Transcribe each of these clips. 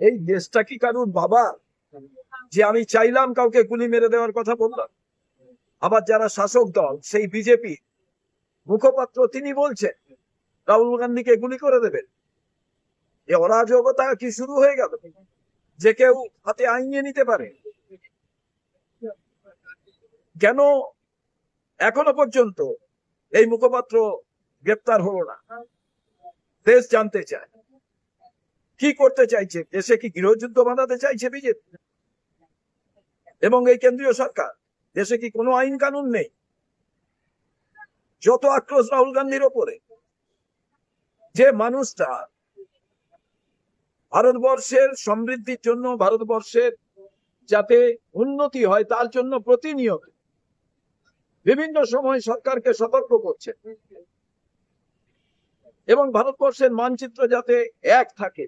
এই দেশটা কি কারুর বাবা যে আমি চাইলাম কাউকে গুলি মেরে দেওয়ার কথা বললাম? আবার যারা শাসক দল সেই বিজেপি মুখপাত্র তিনি বলছেন রাহুল গান্ধীকে গুলি করে দেবেন। এ অরাজকতা কি শুরু হয়ে গেল যে কেউ হাতে আইন নিয়ে নিতে পারে? কেন এখনো পর্যন্ত এই মুখপাত্র গ্রেপ্তার হলো না? দেশ জানতে চায় কি করতে চাইছে। দেশে কি গৃহযুদ্ধ বাঁধাতে চাইছে বিজেপি এবং এই কেন্দ্রীয় সরকার? দেশে কি কোনো আইন কানুন নেই? যত আক্রোশ রাহুল গান্ধীর ওপরে, যে মানুষটা ভারতবর্ষের সমৃদ্ধির জন্য, ভারতবর্ষের যাতে উন্নতি হয় তার জন্য প্রতিনিয়ত বিভিন্ন সময় সরকারকে সতর্ক করছে এবং ভারতবর্ষের মানচিত্র যাতে এক থাকে।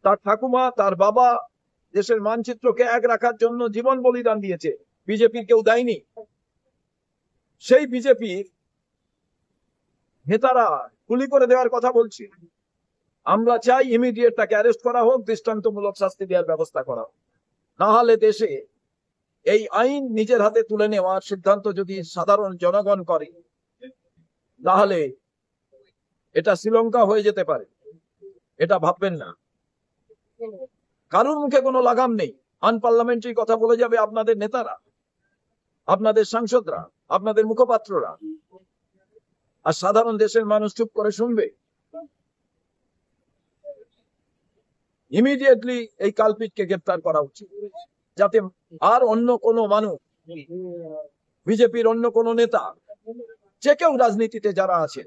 তার ঠাকুমা, তার বাবা দেশের মানচিত্রকে এক রাখার জন্য জীবন বলিদান দিয়েছে, বিজেপির কেউ দেয়নি। সেই বিজেপির নেতারা গুলি করে দেওয়ার কথা বলছি। আমরা চাই ইমিডিয়েট তাকে অ্যারেস্ট করা হোক, দৃষ্টান্তমূলক শাস্তি দেওয়ার ব্যবস্থা করা হোক। না হলে দেশে এই আইন নিজের হাতে তুলে নেওয়ার সিদ্ধান্ত যদি সাধারণ জনগণ করে তাহলে এটা শ্রীলঙ্কা হয়ে যেতে পারে। এটা ভাববেন না। কারোর মুখে কোনো লাগাম নেই। আনপার্লামেন্টারি কথা বলে যাবে আপনাদের নেতারা, আপনাদের সাংসদরা, আপনাদের মুখপাত্ররা, আর সাধারণ দেশের মানুষ চুপ করে শুনবে। ইমিডিয়েটলি এই কালপিটকে গ্রেপ্তার করা উচিত, যাতে আর অন্য কোনো মানুষ, বিজেপির অন্য কোনো নেতা, যে কেউ রাজনীতিতে যারা আছে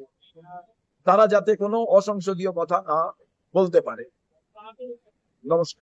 তারা যাতে কোনো অসংসদীয় কথা না বলতে পারে। নমস্কার।